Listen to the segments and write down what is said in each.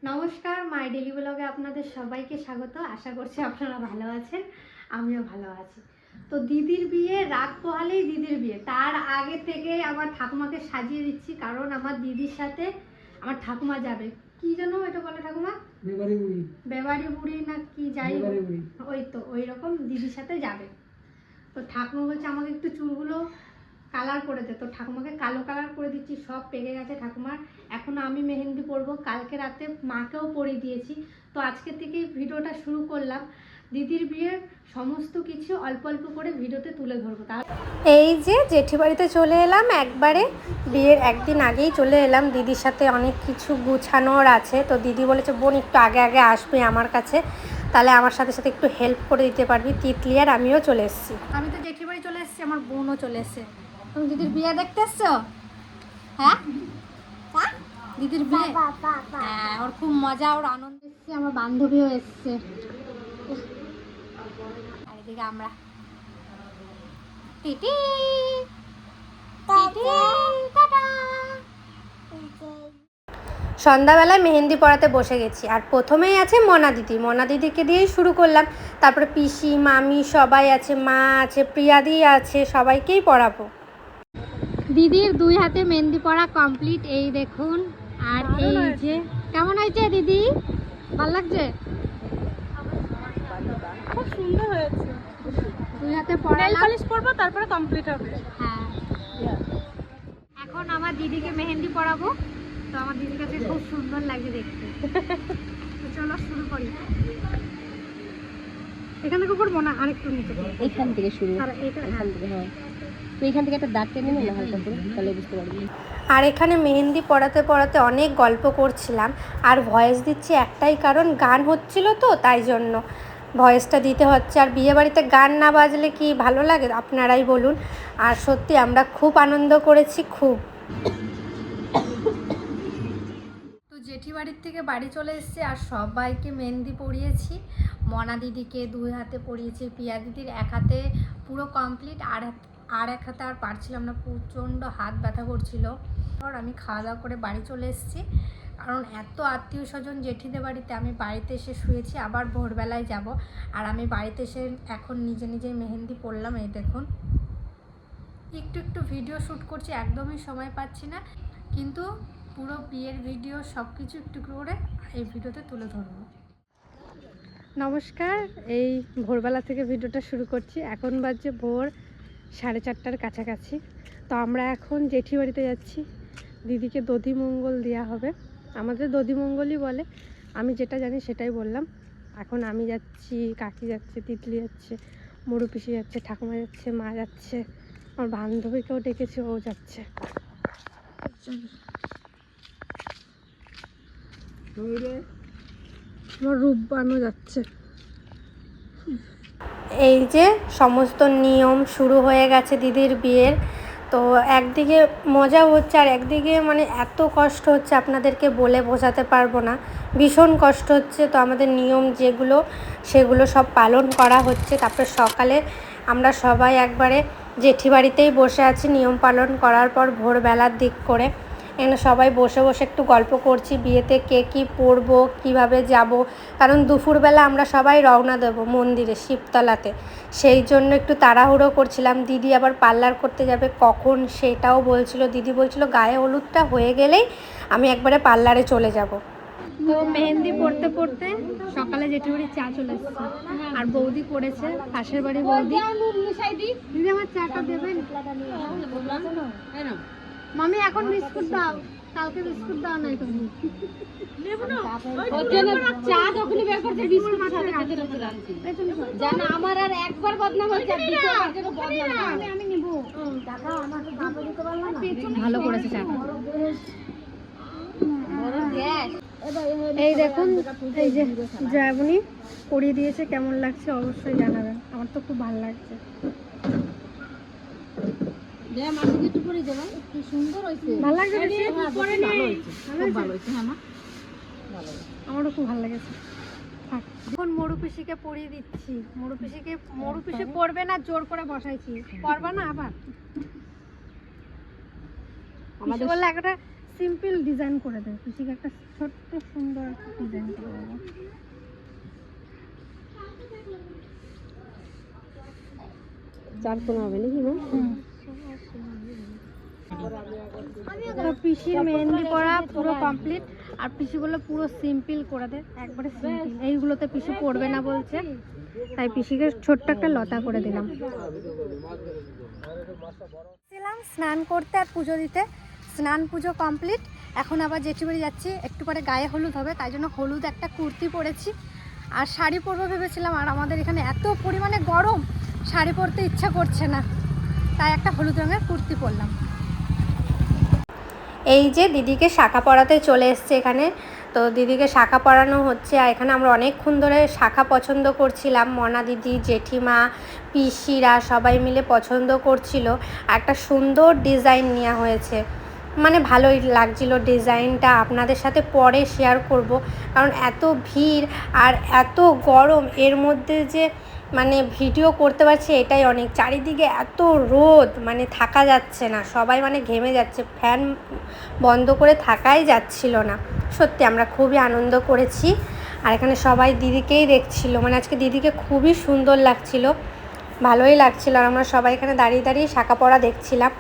নমস্কার, মাই ডেলি ব্লগে আপনাদের সবাইকে স্বাগত। আশা করছি আপনারা ভালো আছেন, আমিও ভালো আছি। তো দিদির বিয়ে, রাত পোহালেই দিদির বিয়ে। তার আগে থেকে আমার ঠাকুমাকে সাজিয়ে দিচ্ছি, কারণ আমার দিদির সাথে আমার ঠাকুমা যাবে। কি যেন এটা বলে ঠাকুমা? বেবাড়ি বুড়ি না কি যাই, ওই তো ওই রকম দিদির সাথে যাবে। তো ঠাকুমা বলছে আমাকে একটু চুলগুলো কালার করে দে। তো ঠাকুমাকে কালো কালার করে দিচ্ছি, সব পেকে গেছে ঠাকুমার। এখন আমি মেহেন্দি পরবো, কালকে রাতে মাকেও পরিয়ে দিয়েছি। তো আজকে থেকেই ভিডিওটা শুরু করলাম। দিদির বিয়ের সমস্ত কিছু অল্প অল্প করে ভিডিওতে তুলে ধরবো। এই যে জেঠি বাড়িতে চলে এলাম, একবারে বিয়ের একদিন আগেই চলে এলাম। দিদির সাথে অনেক কিছু গুছানোর আছে। তো দিদি বলেছে বোন একটু আগে আগে আসবে আমার কাছে, তাহলে আমার সাথে সাথে একটু হেল্প করে দিতে পারবি। তিতলি আর আমিও চলে এসেছি। আমি তো জেঠি বাড়ি চলে এসেছি, আমার বোনও চলে এসেছে। তুমি দিদির বিয়ে দেখতে এসছো? হ্যাঁ, দিদির বিয়ে, হ্যাঁ, ওর খুব মজা, ওর আনন্দ এসছে। আমার বান্ধবীও এসছে। আর এদিকে আমরা টিটি সন্ধ্যাবেলায় মেহেন্দি পড়াতে বসে গেছি। আর প্রথমেই আছে মনা দিদি। মনা দিদিকে দিয়েই শুরু করলাম। তারপরে পিসি, মামি সবাই আছে, মা আছে, প্রিয়াদি আছে, সবাইকেই পড়াবো। দিদির দুই হাতে মেহেন্দি পড়া কমপ্লিট, এই দেখুন। আর এই যে কেমন হয়েছে দিদি, ভালো লাগছে? খুব সুন্দর হয়েছে। দুই হাতে পড়া নেল পলিশ করবো, তারপরে কমপ্লিট হবে। হ্যাঁ, এখন আমার দিদিকে মেহেন্দি পড়াবো। তো আমার দিদির কাছে খুব সুন্দর লাগছে দেখতে। তো চলো শুরু করি। এখান থেকে করবো না, আরেকটু নিচে? এইখান থেকে শুরু, এখান থেকে। হ্যাঁ, তো এইখান থেকে একটা দাগ টেনে নিলে হালকা করে, তাহলে বুঝতে পারবি। আর এখানে মেহেন্দি পড়াতে পড়াতে অনেক গল্প করছিলাম। আর ভয়েস দিচ্ছি একটাই কারণ, গান হচ্ছিল তো, তাই জন্য ভয়েসটা দিতে হচ্ছে। আর বিয়েবাড়িতে গান না বাজলে কি ভালো লাগে আপনারাই বলুন। আর সত্যি আমরা খুব আনন্দ করেছি, খুব। তো জেঠি বাড়ির থেকে বাড়ি চলে এসেছি, আর সবাইকে মেহেন্দি পরিয়েছি। মনা দিদিকে দুই হাতে পরিয়েছি, পিয়া দিদির এক হাতে পুরো কমপ্লিট, আর এক হাতে আর পারছিলাম না, প্রচণ্ড হাত ব্যথা করছিল। আর আমি খাওয়া দাওয়া করে বাড়ি চলে এসেছি, কারণ এত আত্মীয় স্বজন জেঠিদের বাড়িতে। আমি বাড়িতে এসে শুয়েছি, আবার ভোরবেলায় যাব। আর আমি বাড়িতে এসে এখন নিজে নিজেই মেহেন্দি পরলাম। এই দেখুন, একটু একটু ভিডিও শ্যুট করছি, একদমই সময় পাচ্ছি না, কিন্তু পুরো বিয়ের ভিডিও সব কিছু একটু করে এই ভিডিওতে তুলে ধরবো। নমস্কার, এই ভোরবেলা থেকে ভিডিওটা শুরু করছি। এখন বাজছে ভোর 4:30টার কাছাকাছি। তো আমরা এখন জেঠি বাড়িতে যাচ্ছি। দিদিকে দধিমঙ্গল দেওয়া হবে, আমাদের দধিমঙ্গলই বলে, আমি যেটা জানি সেটাই বললাম। এখন আমি যাচ্ছি, কাকি যাচ্ছে, তিতলি যাচ্ছে, মরু পিসি যাচ্ছে, ঠাকুমা যাচ্ছে, মা যাচ্ছে, আমার বান্ধবীকেও ডেকেছে, ও যাচ্ছে। আমার রূপবানও যাচ্ছে। এই যে সমস্ত নিয়ম শুরু হয়ে গেছে দিদির বিয়ের। তো একদিকে মজা হচ্ছে, আর একদিকে মানে এত কষ্ট হচ্ছে আপনাদেরকে বলে বোঝাতে পারবো না, ভীষণ কষ্ট হচ্ছে। তো আমাদের নিয়ম যেগুলো, সেগুলো সব পালন করা হচ্ছে। তারপরে সকালে আমরা সবাই একবারে জেঠি বাড়িতেই বসে আছি নিয়ম পালন করার পর, ভোরবেলার দিক করে। এখানে সবাই বসে বসে একটু গল্প করছি, বিয়েতে কে কী পরবো, কীভাবে যাব। কারণ দুপুরবেলা আমরা সবাই রওনা দেবো মন্দিরে, শিবতলাতে। সেই জন্য একটু তাড়াহুড়ো করছিলাম। দিদি আবার পার্লার করতে যাবে কখন সেটাও বলছিল। দিদি বলছিল গায়ে হলুদটা হয়ে গেলেই আমি একবারে পার্লারে চলে যাব। তো মেহেন্দি পড়তে পড়তে সকালে জেঠি বাড়ি চা চলে এসেছে, আর বৌদি পড়েছে, পাশের বাড়ি বৌদি। দিদি আমার চাটা দেবেন? মামি এখন বিস্কুট দাও, কালকে বিস্কুট দাও নাই তুমি। আমার আর একবার বদনাম হয়েছে, আমি নিব। ভালো করেছে চা। এই দেখুন, এই যে জয়াবনি পরিয়ে দিয়েছে, কেমন লাগছে অবশ্যই জানাবেন। আমার তো খুব ভালো লাগছে। আমারও খুব ভালো লেগেছে। এখন মরু পিসিকে পরিয়ে দিচ্ছি। মরু পিসি পড়বে না, জোর করে বসাইছি। পড়বা না আবার? আমাদের বললে একটা সিম্পল ডিজাইন করে দেয়, পিসিকে একটা ছোট্ট সুন্দর ডিজাইন করে দেবো। চার কোণ হবে নাকি না? তো পিসির মেহেন্দি পরা পুরো কমপ্লিট, আর পিসিগুলো পুরো সিম্পল করে দেয়, একবারে সিম্পল। এইগুলোতে পিসি পড়বে না বলছে, তাই পিসিকে ছোট্ট একটা লতা করে দিলাম। স্নান করতে আর পুজো দিতে, স্নান পুজো কমপ্লিট। এখন আবার জেঠিবাড়ি যাচ্ছি, একটু পরে গায়ে হলুদ হবে, তাই জন্য হলুদ একটা কুর্তি পরেছি আর শাড়ি পরবো ভেবেছিলাম। আর আমাদের এখানে এত পরিমাণে গরম, শাড়ি পরতে ইচ্ছা করছে না, তাই একটা হলুদ রঙের কুর্তি পরলাম। এই যে দিদিকে শাখা পরাতে চলে এসছে এখানে, তো দিদিকে শাখা পরানো হচ্ছে। আর এখানে আমরা অনেকক্ষণ ধরে শাখা পছন্দ করছিলাম, মনা দিদি, জেঠিমা, পিসিরা সবাই মিলে পছন্দ করছিল। একটা সুন্দর ডিজাইন নেওয়া হয়েছে, মানে ভালোই লাগছিল ডিজাইনটা। আপনাদের সাথে পরে শেয়ার করব, কারণ এত ভিড় আর এত গরম, এর মধ্যে যে মানে ভিডিও করতে পারছি এটাই অনেক। চারিদিকে এত রোদ, মানে থাকা যাচ্ছে না, সবাই মানে ঘেমে যাচ্ছে, ফ্যান বন্ধ করে থাকাই যাচ্ছিল না। সত্যি আমরা খুবই আনন্দ করেছি। আর এখানে সবাই দিদিকেই দেখছিল, মানে আজকে দিদিকে খুবই সুন্দর লাগছিল, ভালোই লাগছিল। আর আমরা সবাই এখানে দাঁড়িয়ে দাঁড়িয়ে শাখা পরা দেখছিলাম।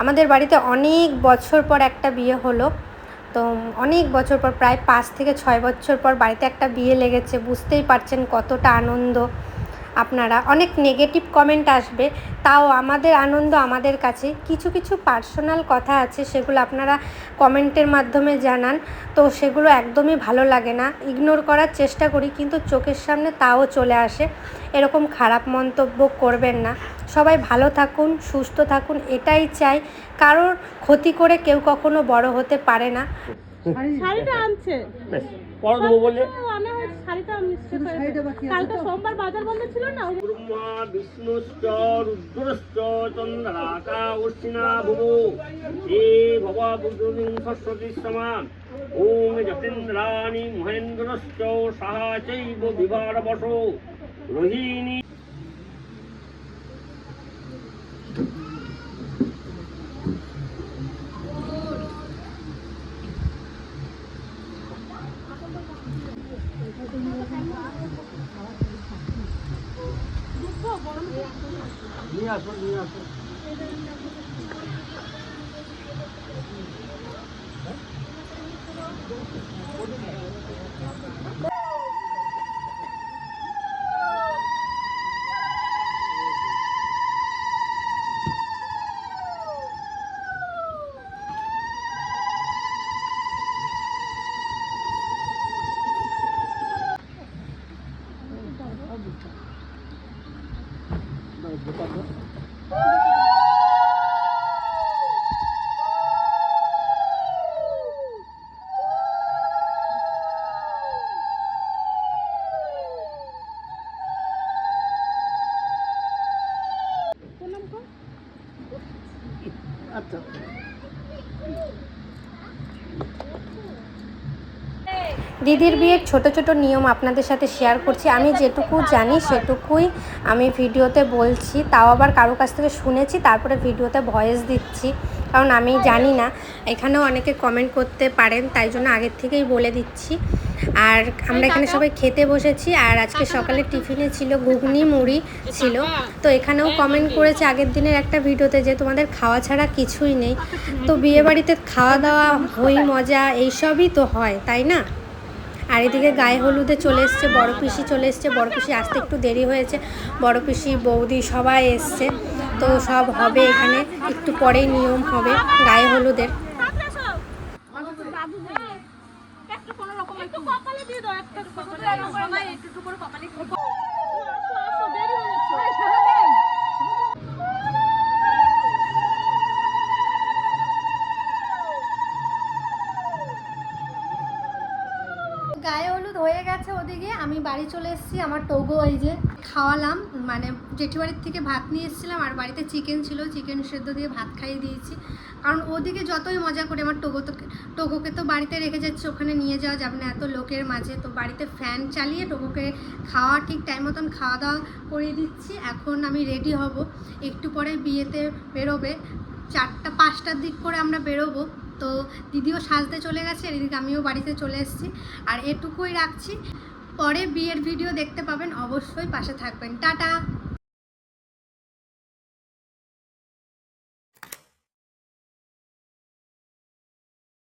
আমাদের বাড়িতে অনেক বছর পর একটা বিয়ে হলো, তো অনেক বছর পর, প্রায় 5 থেকে 6 বছর পর বাড়িতে একটা বিয়ে লেগেছে। বুঝতেই পারছেন কতটা আনন্দ। আপনারা অনেক নেগেটিভ কমেন্ট আসবে, তাও আমাদের আনন্দ আমাদের কাছে। কিছু কিছু পার্সোনাল কথা আছে, সেগুলো আপনারা কমেন্টের মাধ্যমে জানান, তো সেগুলো একদমই ভালো লাগে না, ইগনোর করার চেষ্টা করি, কিন্তু চোখের সামনে তাও চলে আসে। এরকম খারাপ মন্তব্য করবেন না। সবাই ভালো থাকুন, সুস্থ থাকুন, এটাই চাই। কারোর ক্ষতি করে কেউ কখনো বড় হতে পারে না। শাড়িটা আনছে পরে দেবো বলে আনা হয়েছে, শাড়িটা নিশ্চয় কালকে সোমবার বাজার বন্ধ ছিল না, ওই ব্রহ্মা বিষ্ণুশ্চ রুদ্রশ্চ চন্দ্রাকা উষ্ণা ভুবো এ ভবা বুদ্ধবিং সরস্বতী সমান ওম যতীন্দ্রাণি মহেন্দ্রশ্চ সাহা চৈব বিভার বসো রোহিণী। নিয়ে আসো নিয়ে আসো। আচ্ছা দিদির বিয়ের ছোট ছোট নিয়ম আপনাদের সাথে শেয়ার করছি। আমি যেটুকু জানি সেটুকুই আমি ভিডিওতে বলছি, তাও আবার কারো কাছ থেকে শুনেছি, তারপরে ভিডিওতে ভয়েস দিচ্ছি, কারণ আমি জানি না। এখানেও অনেকে কমেন্ট করতে পারেন, তাই জন্য আগের থেকেই বলে দিচ্ছি। আর আমরা এখানে সবাই খেতে বসেছি, আর আজকে সকালে টিফিনে ছিল ঘুগনি মুড়ি ছিল। তো এখানেও কমেন্ট করেছে আগের দিনের একটা ভিডিওতে যে তোমাদের খাওয়া ছাড়া কিছুই নেই। তো বিয়েবাড়িতে খাওয়া দাওয়া, হই মজা এইসবই তো হয়, তাই না? আর এদিকে গায়ে হলুদে চলে এসছে বড় পিসি, চলে এসছে। বড় পিসি আসতে একটু দেরি হয়েছে, বড় পিসি, বৌদি সবাই এসছে। তো সব হবে এখানে, একটু পরেই নিয়ম হবে গায়ে হলুদের। কোনো রকম একটু কপালে দিয়ে দাও, একটা সবাই একটু করে কপালে দেরি হয়ে যাচ্ছে। গায়ে হলুদ হয়ে গেছে ওদিকে, আমি বাড়ি চলে এসেছি। আমার টোগো এই যে খাওয়ালাম, মানে জেঠিবাড়ির থেকে ভাত নিয়ে এসেছিলাম, আর বাড়িতে চিকেন ছিল, চিকেন সেদ্ধ দিয়ে ভাত খাইয়ে দিয়েছি। কারণ ওদিকে যতই মজা করে আমার টোগোকে তো বাড়িতে রেখে যাচ্ছে, ওখানে নিয়ে যাওয়া যাবে না এত লোকের মাঝে। তো বাড়িতে ফ্যান চালিয়ে টোগোকে খাওয়া ঠিক টাইম মতন খাওয়া দাওয়া করিয়ে দিচ্ছি। এখন আমি রেডি হব, একটু পরে বিয়েতে বেরোবে, 4টা 5টার দিক করে আমরা বেরোবো। তো দিদিও সাজতে চলে গেছে, এদিকে আমিও বাড়িতে চলে এসেছি। আর এটুকুই রাখছি, পরে বিয়ের ভিডিও দেখতে পাবেন, অবশ্যই পাশে থাকবেন। টাটা।